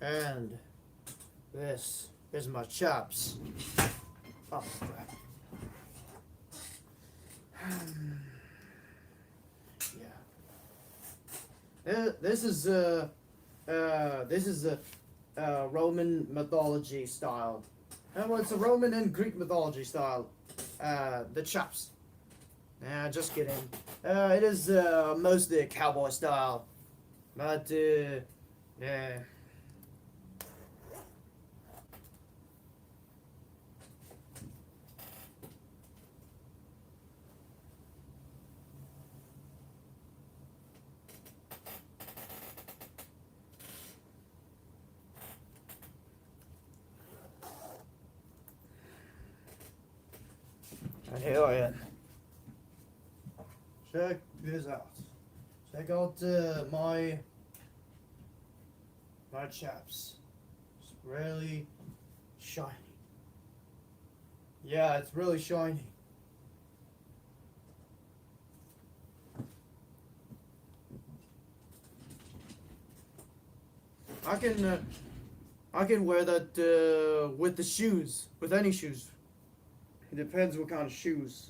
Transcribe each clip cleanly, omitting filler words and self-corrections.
And this is my chops. Oh crap. Yeah. This is a Roman mythology style. Well, it's a Roman and Greek mythology style. The chops. Nah, just kidding. It is mostly a cowboy style, but yeah. And here I am. Check this out. Check out my chaps. It's really shiny. Yeah, it's really shiny. I can wear that with the shoes, with any shoes. It depends what kind of shoes.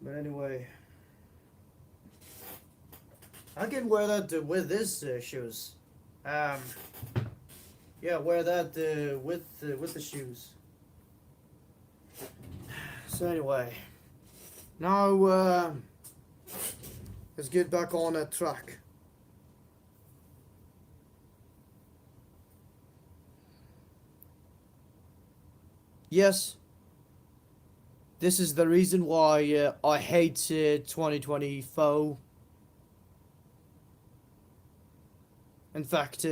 But anyway, I can wear that with this shoes. Yeah, wear that with the shoes. So anyway, now let's get back on that track. Yes, this is the reason why I hate 2024. In fact,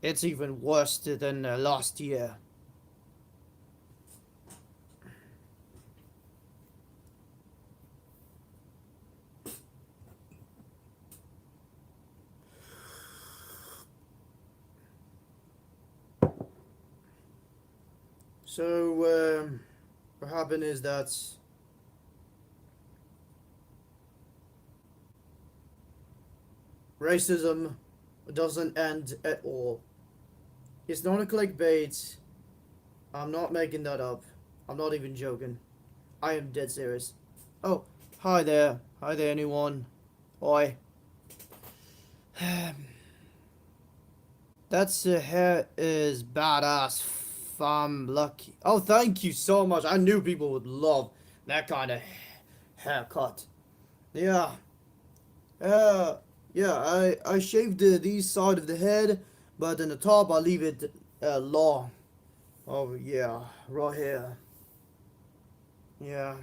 it's even worse than last year. So, what happened is that racism doesn't end at all. It's not a clickbait. I'm not making that up. I'm not even joking. I am dead serious. Oh, hi there. Hi there, anyone. Oi. That's hair is badass. If I'm lucky. Oh, thank you so much. I knew people would love that kind of haircut. Yeah. Yeah, I shaved these side of the head, but in the top I leave it long. Oh yeah, right here. Yeah.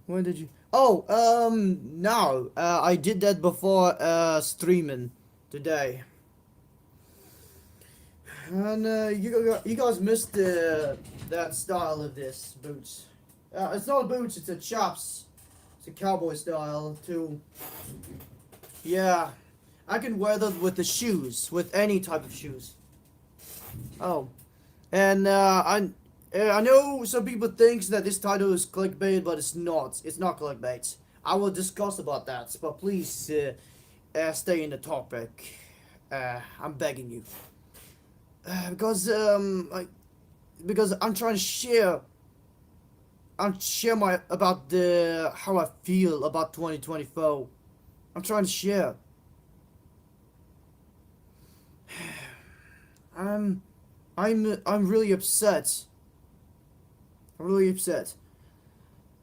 When did you? Oh, no. I did that before streaming today, and you guys missed that style of this boots. It's not boots. It's a chops. It's a cowboy style too. Yeah, I can wear them with the shoes, with any type of shoes. Oh, and I know some people think that this title is clickbait, but it's not. It's not clickbait. I will discuss about that, but please stay in the topic. I'm begging you, because because I'm trying to share. I'm share my about the how I feel about 2024. I'm trying to share. I'm I'm really upset. I'm really upset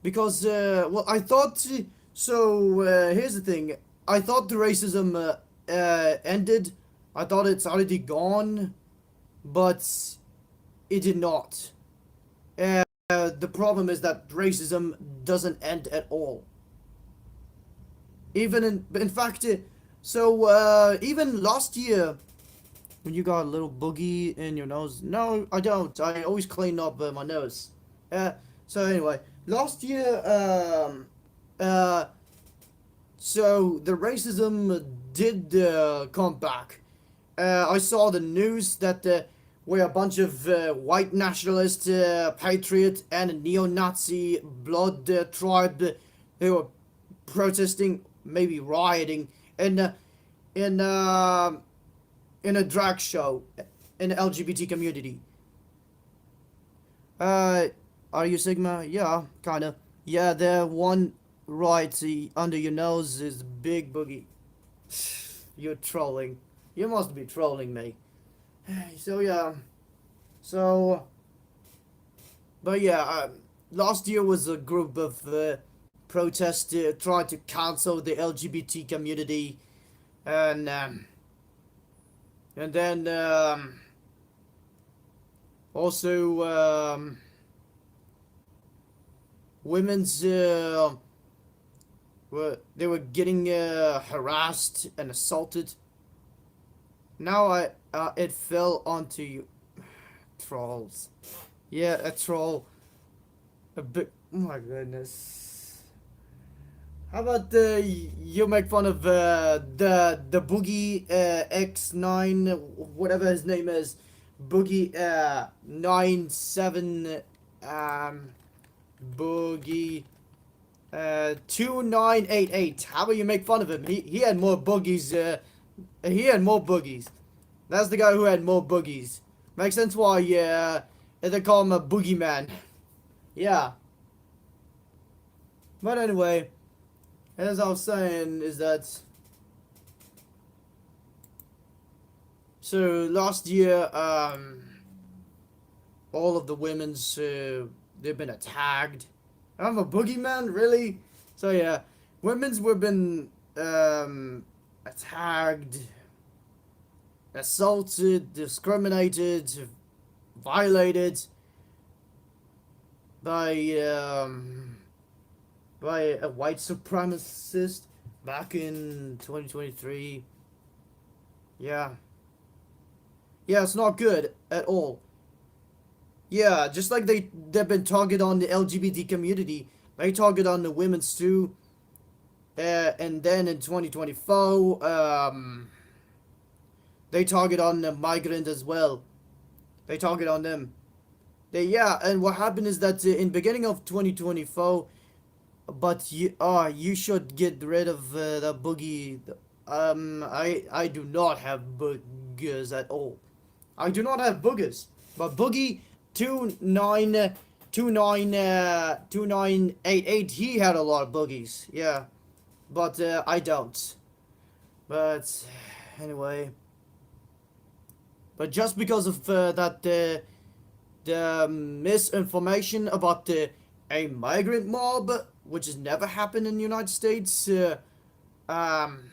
because well I thought so. Here's the thing. I thought the racism ended. I thought it's already gone, but it did not. The problem is that racism doesn't end at all. Even in fact, even last year, when you got a little boogie in your nose. No, I don't. I always clean up my nose. So anyway, last year, so the racism did come back. I saw the news that where a bunch of white nationalist, patriot, and neo-Nazi blood tribe, they were protesting maybe rioting in in uh, in a drag show in the LGBT community. Uh, are you Sigma? Yeah, kinda. Yeah, the one right under your nose is Big Boogie. You're trolling. You must be trolling me. So yeah. So, but yeah. Last year was a group of protesters trying to cancel the LGBT community, and then also women's they were getting harassed and assaulted. Now it fell onto you trolls. Yeah, a troll. A bit. Oh my goodness. How about you make fun of the Boogie X9 whatever his name is, Boogie 97 um Boogie 2988. How about you make fun of him? He had more boogies. He had more boogies. That's the guy who had more boogies. Makes sense why they call him a boogeyman. Yeah. But anyway, as I was saying, is that so last year all of the women's they've been attacked. I'm a boogeyman, really? So yeah, women's were been attacked, assaulted, discriminated, violated by a white supremacist back in 2023. Yeah. Yeah, it's not good at all. Yeah, just like they've been targeted on the LGBT community, they target on the women's too. And then in 2024, they target on the migrant as well. They target on them. Yeah, and what happened is that in beginning of 2024, but you should get rid of the boogie. I do not have boogers at all. I do not have boogers, but boogie 2988 he had a lot of boogies. Yeah, but I don't. But anyway, but just because of that the misinformation about a migrant mob, which has never happened in the United States, um,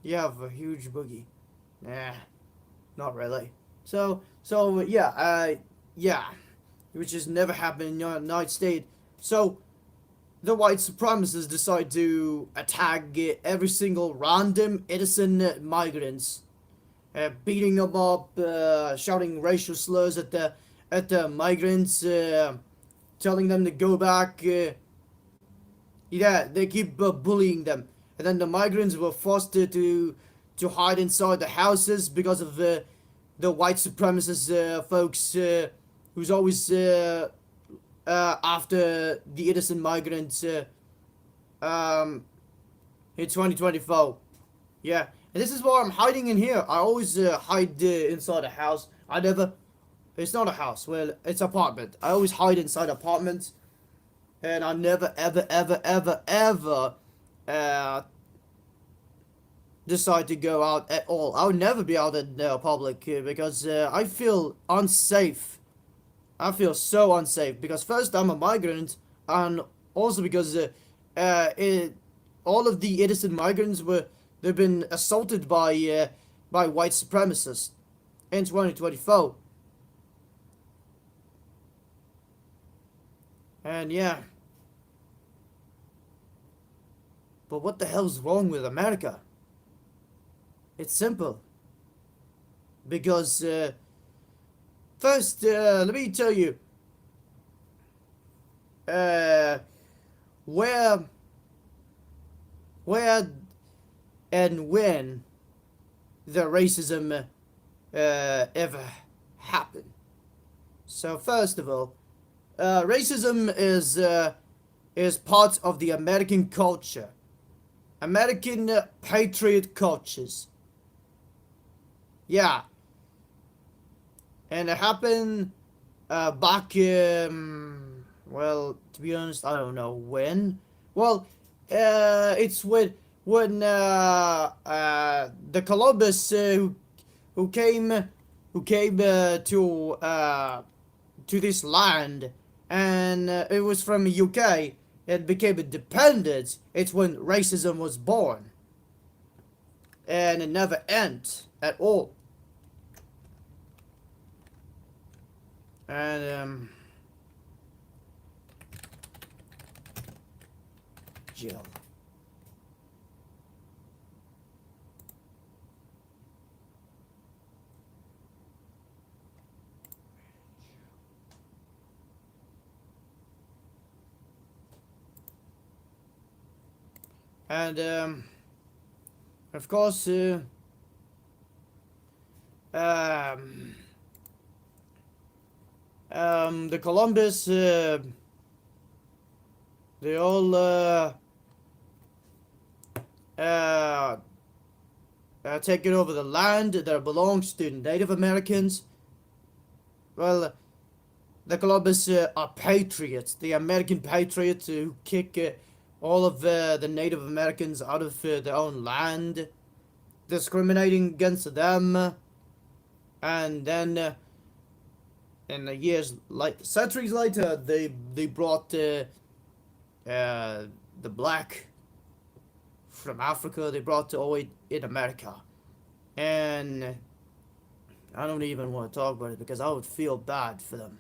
you have a huge boogie. Nah, not really. So yeah, yeah, which has never happened in the United States. So the white supremacists decide to attack every single random innocent migrants, beating them up, shouting racial slurs at the migrants, telling them to go back. Yeah, they keep bullying them, and then the migrants were forced to hide inside the houses because of the white supremacist folks who's always after the innocent migrants in 2024. Yeah, and this is why I'm hiding in here. I always hide inside a house. I never. It's not a house. Well, it's an apartment. I always hide inside apartments, and I never, ever, ever, ever, ever decide to go out at all. I would never be out in public because I feel unsafe. I feel so unsafe because first I'm a migrant, and also because all of the innocent migrants they've been assaulted by white supremacists in 2024. And yeah. But what the hell's wrong with America? It's simple. Because, first, let me tell you, where and when the racism ever happened. So first of all, racism is part of the American culture. American patriot coaches. Yeah, and it happened back. Well, to be honest, I don't know when. Well, it's when the Columbus who came to this land, and it was from the UK. It became independent. It's when racism was born, and it never ends at all. And Jill. And of course, the Columbus, they all taking over the land that belongs to Native Americans. Well, the Columbus are patriots, the American patriots who kick all of the Native Americans out of their own land, discriminating against them, and then in the years like centuries later, they brought the black from Africa. They brought to all in America, and I don't even want to talk about it because I would feel bad for them.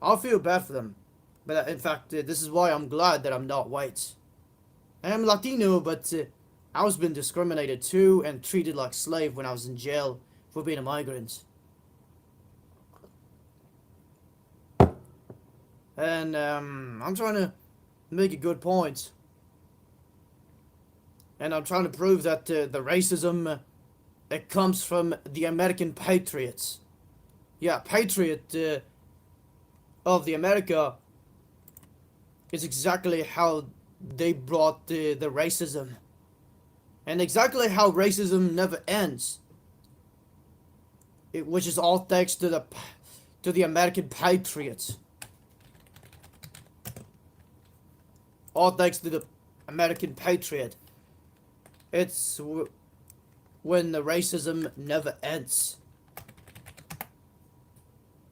I'll feel bad for them, but in fact, this is why I'm glad that I'm not white. I am Latino, but I was being discriminated too and treated like a slave when I was in jail for being a migrant. And I'm trying to make a good point. And I'm trying to prove that the racism, it comes from the American patriots. Yeah, patriot of the America is exactly how they brought the racism. And exactly how racism never ends. Which is all thanks to the American patriots. All thanks to the American patriot. It's when the racism never ends.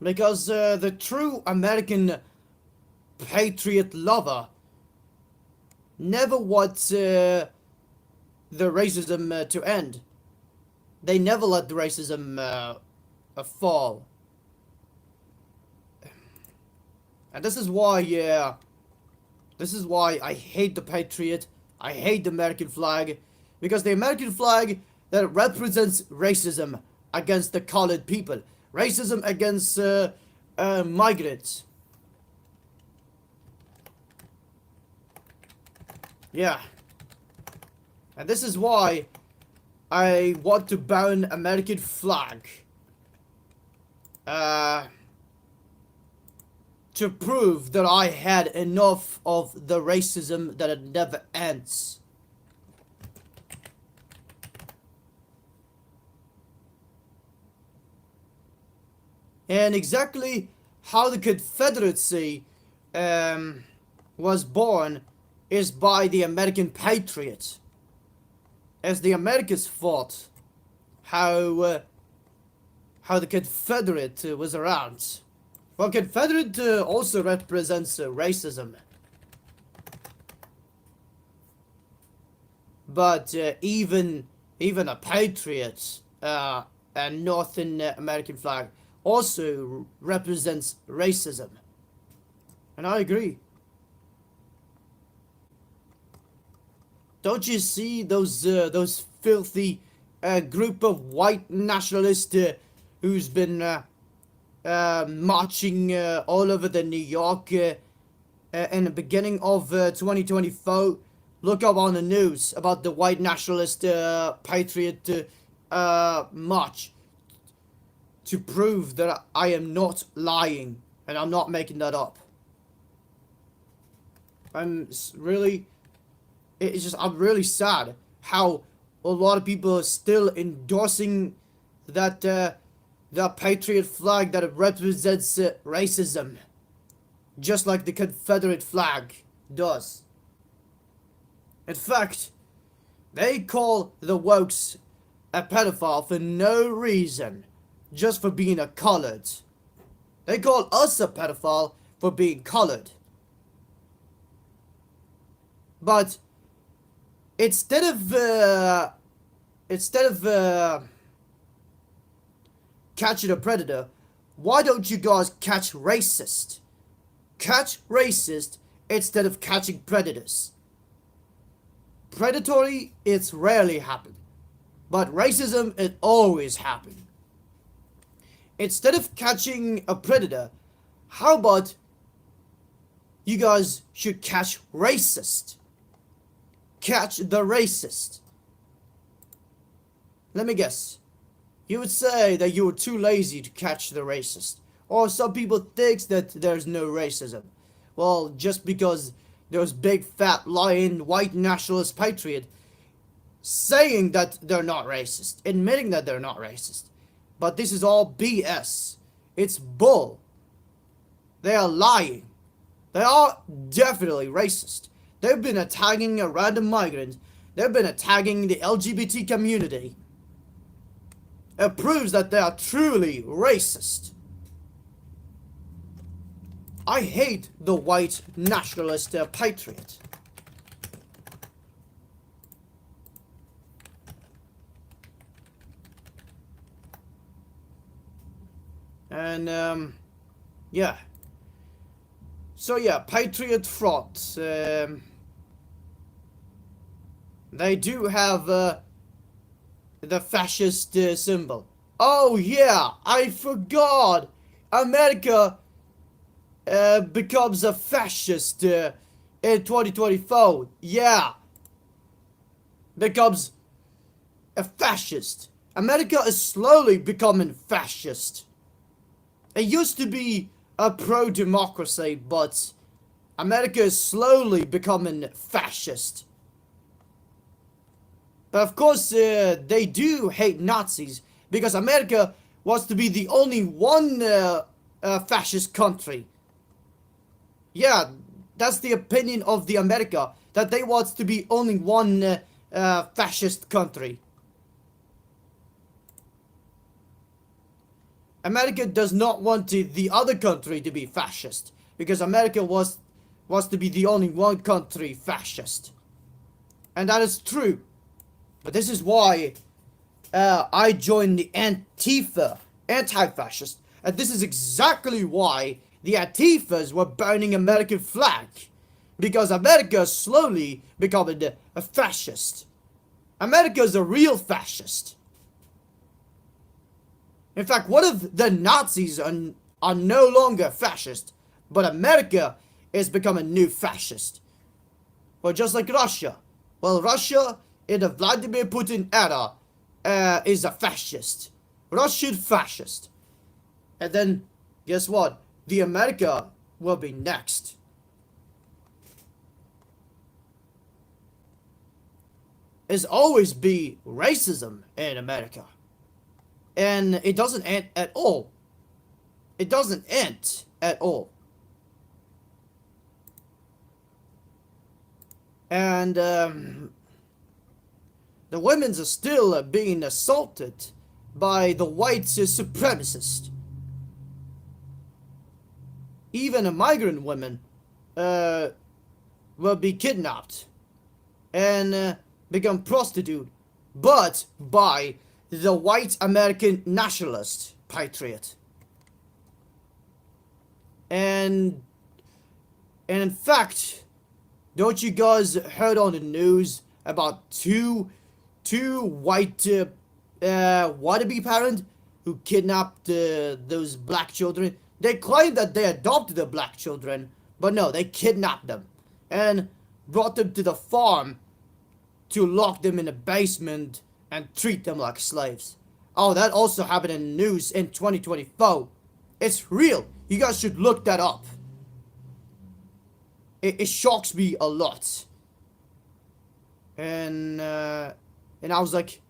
Because the true American patriot lover never wants the racism to end. They never let the racism fall. And this is why I hate the patriot. I hate the American flag. Because the American flag that represents racism against the colored people. Racism against migrants. Yeah. And this is why I want to ban American flag. To prove that I had enough of the racism that it never ends. And exactly how the Confederacy was born is by the American patriots. As the Americans fought, how the Confederate was around. Well, Confederate also represents racism. But even a patriot, a Northern American flag, also represents racism. And I agree. Don't you see those filthy group of white nationalists who's been marching all over the New York in the beginning of 2024? Look up on the news about the white nationalist patriot march to prove that I am not lying and I'm not making that up. I'm really It's just, I'm really sad how a lot of people are still endorsing that the patriot flag that represents racism, just like the Confederate flag does. In fact, they call the wokes a pedophile for no reason, just for being a colored. They call us a pedophile for being colored. But instead of catching a predator, why don't you guys catch racist? Catch racist instead of catching predators. Predatory, it's rarely happened. But racism, it always happened. Instead of catching a predator, how about you guys should catch racist? Catch the racist. Let me guess. You would say that you were too lazy to catch the racist. Or some people think that there's no racism. Well, just because there's big fat lying white nationalist patriot saying that they're not racist, admitting that they're not racist. But this is all BS. It's bull. They are lying. They are definitely racist. They've been attacking a random migrant. They've been attacking the LGBT community. It proves that they are truly racist. I hate the white nationalist patriot. And, yeah. So, yeah, Patriot Front. They do have the fascist symbol. Oh, yeah, I forgot. America becomes a fascist in 2024. Yeah. Becomes a fascist. America is slowly becoming fascist. It used to be a pro-democracy, but America is slowly becoming fascist. But of course, they do hate Nazis, because America wants to be the only one fascist country. Yeah, that's the opinion of the America, that they want to be only one fascist country. America does not want the other country to be fascist, because America wants to be the only one country fascist. And that is true. But this is why I joined the Antifa, anti-fascist. And this is exactly why the Antifas were burning American flag. Because America is slowly becoming a fascist. America is a real fascist. In fact, what if the Nazis are no longer fascist, but America is becoming new fascist? Well, just like Russia. Well, Russia in the Vladimir Putin era is a fascist. Russian fascist. And then, guess what? The America will be next. There's always be racism in America. And it doesn't end at all. It doesn't end at all. And the women's are still being assaulted by the white supremacists. Even a migrant women will be kidnapped and become prostitute, but by the white American nationalist patriot. And in fact, don't you guys heard on the news about two white wannabe parents who kidnapped those black children? They claim that they adopted the black children, but no, they kidnapped them and brought them to the farm to lock them in a basement and treat them like slaves. Oh, that also happened in the news in 2024. It's real. You guys should look that up. It shocks me a lot. And I was like,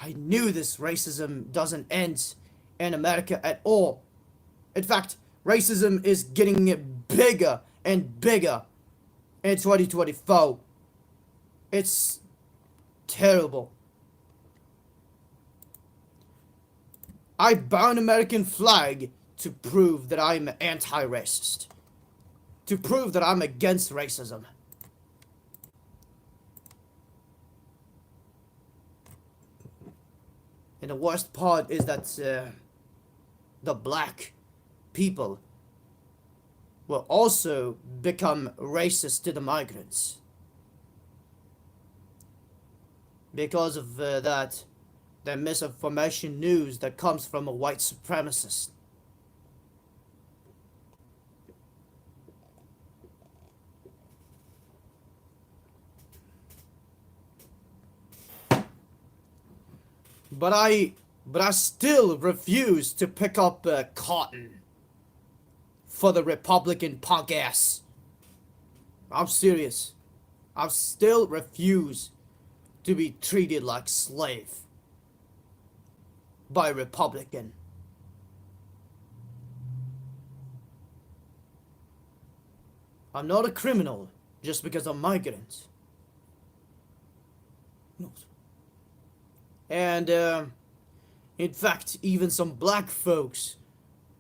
I knew this racism doesn't end in America at all. In fact, racism is getting bigger and bigger in 2024. It's terrible. I burn American flag to prove that I'm anti-racist. To prove that I'm against racism. And the worst part is that the black people will also become racist to the migrants. Because of that, the misinformation news that comes from a white supremacist. But I still refuse to pick up cotton for the Republican punk ass. I'm serious. I still refuse to be treated like slave by a Republican. I'm not a criminal just because I'm migrant. No. And in fact, even some black folks,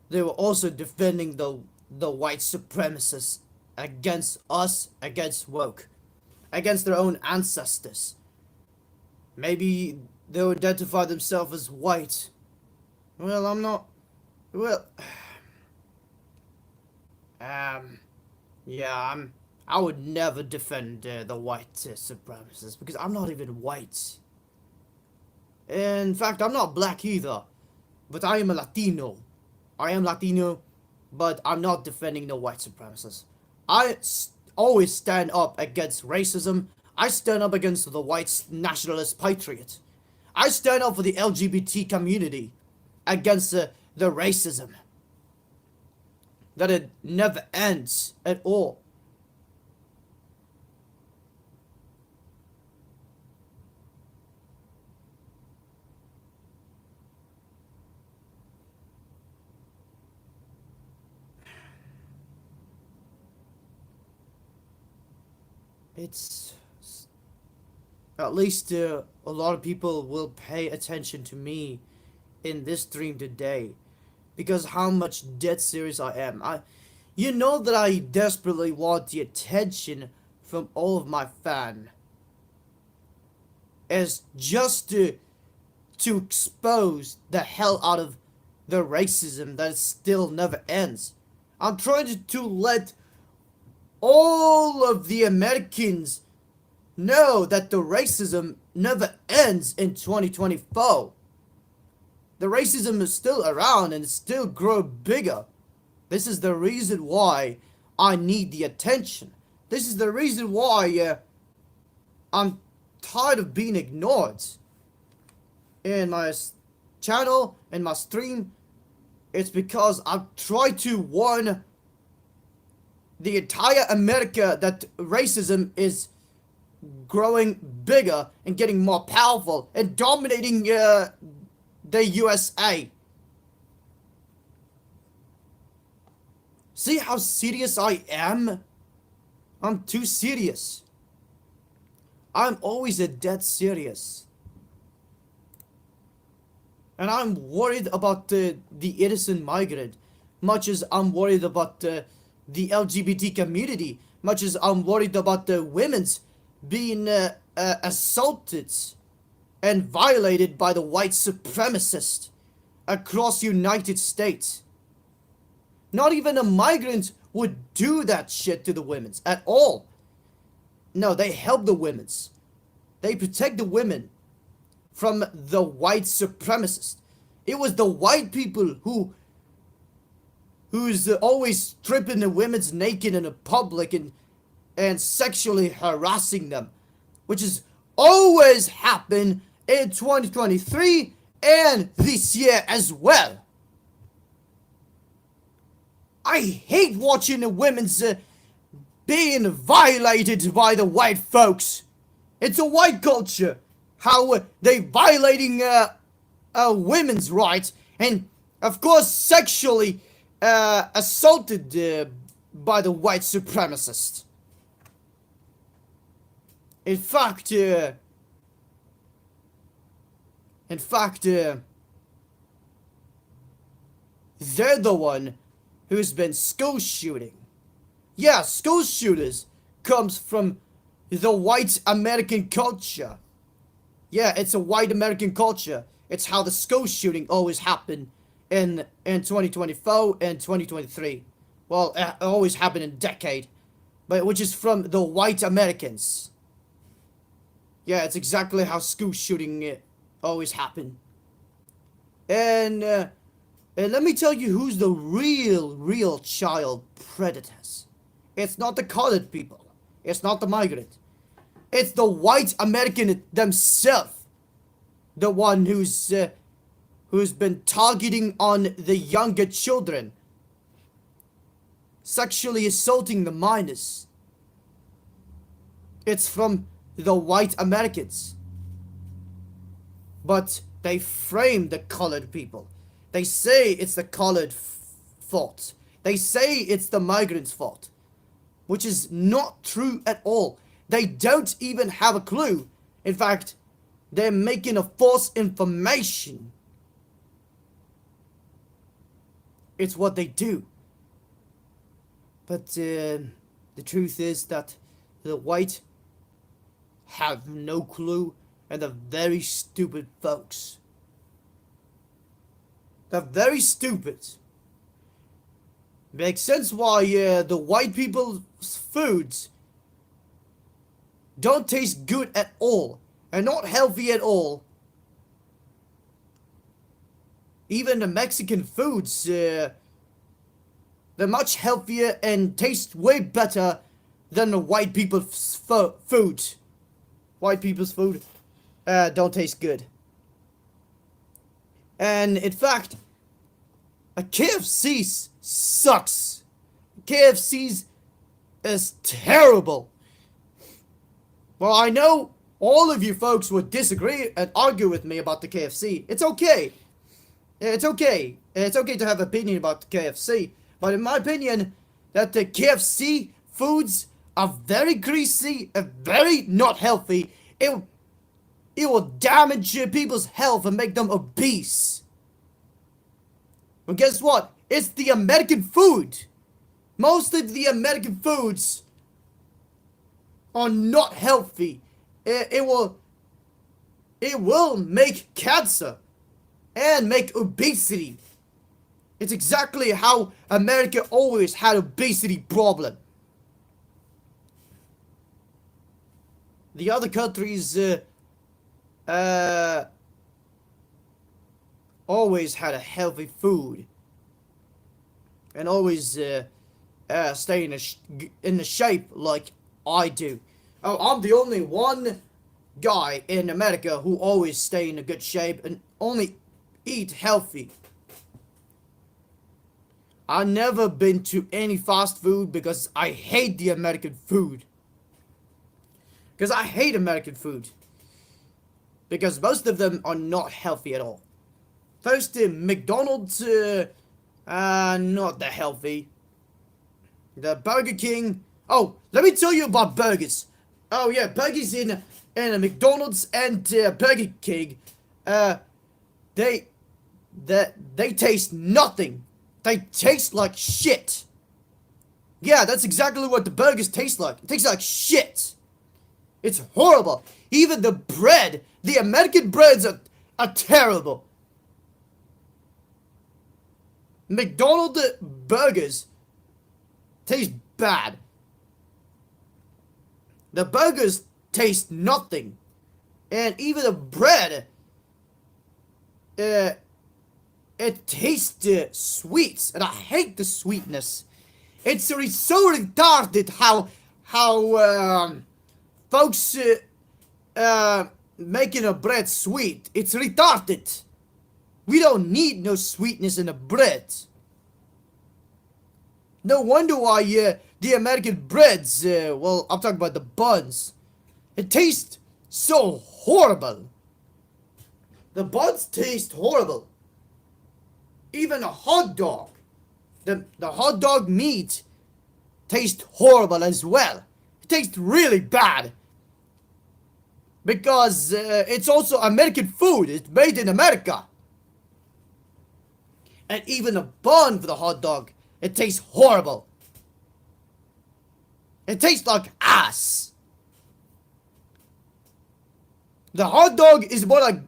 they were also defending the white supremacists against us, against woke, against their own ancestors. Maybe they'll identify themselves as white. Well, I'm not. Well, yeah, I would never defend the white supremacists because I'm not even white. In fact, I'm not black either, but I am a Latino. I am Latino, but I'm not defending the white supremacists. Always stand up against racism. I stand up against the white nationalist patriot. I stand up for the LGBT community against the racism. That it never ends at all. It's at least a lot of people will pay attention to me in this stream today because how much dead serious I am. You know that I desperately want the attention from all of my fans as just to expose the hell out of the racism that still never ends. I'm trying to let all of the Americans know that the racism never ends in 2024. The racism is still around and still grow bigger. This is the reason why I need the attention. This is the reason why I'm tired of being ignored. In my channel, in my stream, it's because I try to warn the entire America that racism is growing bigger and getting more powerful and dominating the USA. See how serious I am? I'm too serious. I'm always a dead serious. And I'm worried about the innocent migrant, much as I'm worried about the LGBT community, much as I'm worried about the women's being assaulted and violated by the white supremacists across the United States. Not even a migrant would do that shit to the women's at all. No, they help the women's. They protect the women from the white supremacists. It was the white people who's always stripping the women's naked in the public and sexually harassing them, which has always happened in 2023 and this year as well. I hate watching the women's being violated by the white folks. It's a white culture. How they violating women's rights and, of course, sexually assaulted by the white supremacists. In fact, they're the one who's been school shooting. Yeah, school shooters comes from the white American culture. Yeah, it's a white American culture. It's how the school shooting always happened in 2024 and 2023. Well, it always happened in a decade, but which is from the white Americans. Yeah, it's exactly how school shooting always happened. And let me tell you who's the real child predators. It's not the colored people. It's not the migrant. It's the white American themselves. The one who's been targeting on the younger children. Sexually assaulting the minors. It's from the white Americans. But they frame the colored people. They say it's the colored fault. They say it's the migrants' fault. Which is not true at all. They don't even have a clue. In fact, they're making a false information. It's what they do. But the truth is that the white have no clue, and they're very stupid folks. They're very stupid. Makes sense why the white people's foods don't taste good at all, and not healthy at all. Even the Mexican foods, they're much healthier and taste way better than the white people's food. White people's food don't taste good. And in fact, a KFC sucks. KFC is terrible. Well, I know all of you folks would disagree and argue with me about the KFC. It's okay. It's okay. It's okay to have an opinion about the KFC. But in my opinion, that the KFC foods are very greasy and very not healthy. It will damage people's health and make them obese. But guess what? It's the American food. Most of the American foods are not healthy. It will make cancer and make obesity. It's exactly how America always had obesity problem. The other countries always had a healthy food and always stay in the shape like I do. Oh, I'm the only one guy in America who always stay in a good shape and only eat healthy. I've never been to any fast food because I hate the American food. Because I hate American food. Because most of them are not healthy at all. First, McDonald's, not that healthy. The Burger King. Oh, let me tell you about burgers. Oh yeah, burgers in a McDonald's and Burger King. They taste nothing. They taste like shit. Yeah, that's exactly what the burgers taste like. It tastes like shit. It's horrible. Even the bread, the American breads are terrible. McDonald's burgers taste bad. The burgers taste nothing. And even the bread, it tastes sweet, and I hate the sweetness. It's so retarded how folks making a bread sweet. It's retarded. We don't need no sweetness in the bread. No wonder why the American breads, well, I'm talking about the buns. It tastes so horrible. The buns taste horrible. Even a hot dog, the hot dog meat tastes horrible as well. It tastes really bad. Because it's also American food. It's made in America. And even a bun for the hot dog, it tastes horrible. It tastes like ass. The hot dog is more like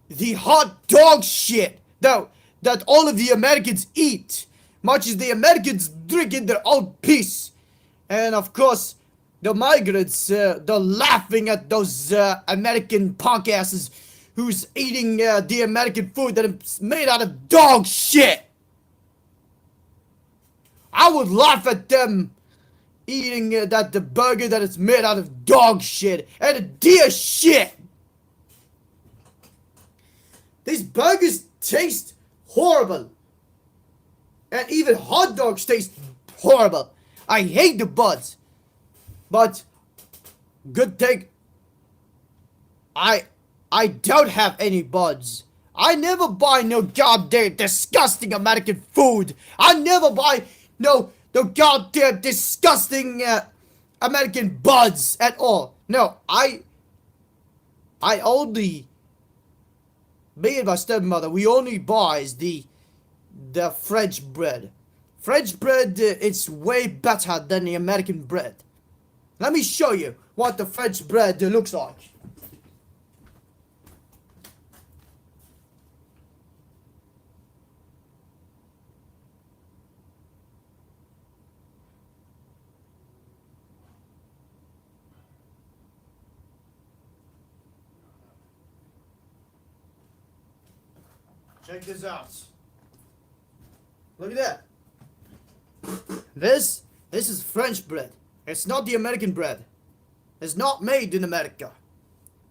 the hot dog shit that all of the Americans eat. Much as the Americans drink in their own piss. And of course, the migrants, they're laughing at those American punk asses who's eating the American food that is made out of dog shit. I would laugh at them eating the burger that is made out of dog shit and deer shit. These burgers taste horrible. And even hot dogs taste horrible. I hate the buns. But good thing I don't have any buds. I never buy no goddamn disgusting American food. I never buy no goddamn disgusting American buds at all. No, I only, me and my stepmother, we only buys the French bread. French bread, it's way better than the American bread. Let me show you what the French bread looks like. Check this out. Look at that. This is French bread. It's not the American bread. It's not made in America.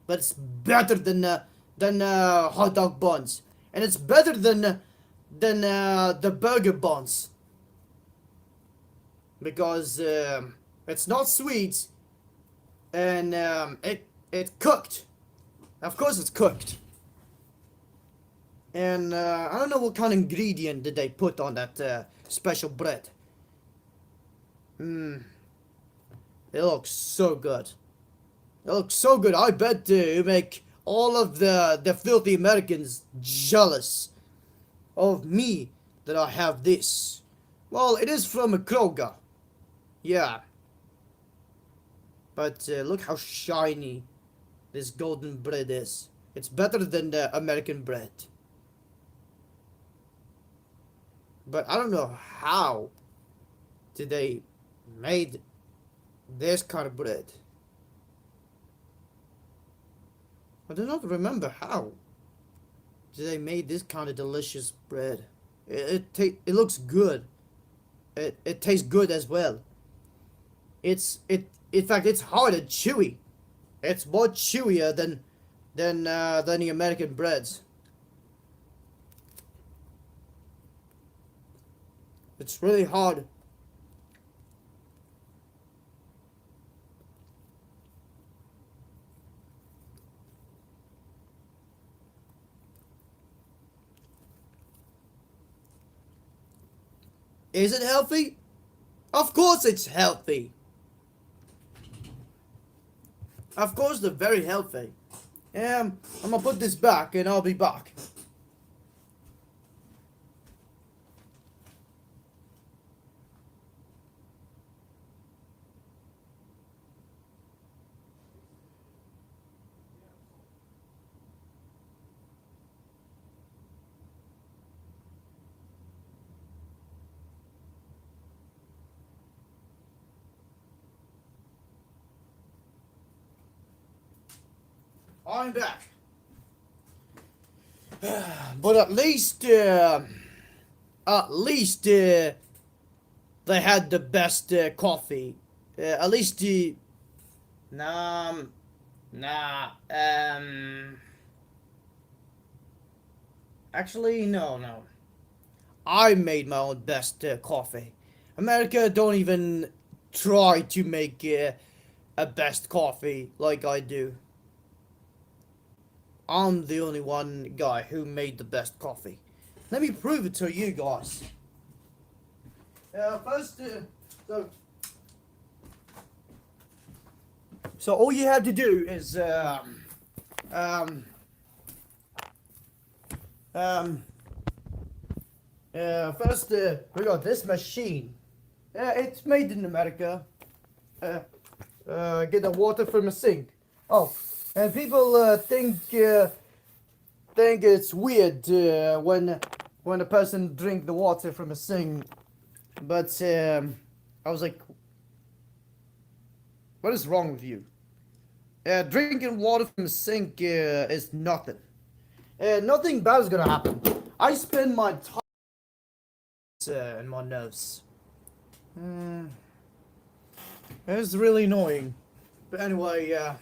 But it's better than hot dog buns. And it's better than the burger buns. Because it's not sweet. And it cooked. Of course it's cooked. And I don't know what kind of ingredient did they put on that special bread. It looks so good. It looks so good. I bet you make all of the filthy Americans jealous of me that I have this. Well, it is from a Kroger. Yeah. But look how shiny this golden bread is. It's better than the American bread. But I don't know how did they made this kind of bread. I do not remember how did they made this kind of delicious bread. It looks good. It tastes good as well. In fact, it's hard and chewy. It's more chewier than the American breads. It's really hard. Is it healthy? Of course it's healthy. Of course they're very healthy. I'm gonna put this back and I'll be back. I'm back. But at least they had the best coffee. At least actually, no. I made my own best coffee. America don't even try to make a best coffee like I do. I'm the only one guy who made the best coffee. Let me prove it to you guys. First, so all you have to do is first we got this machine. It's made in America. Get the water from a sink. Oh, and people think it's weird when a person drink the water from a sink. But I was like, what is wrong with you? Drinking water from a sink is nothing. Nothing bad is gonna happen. I spend my time in my nose. It's really annoying. But anyway,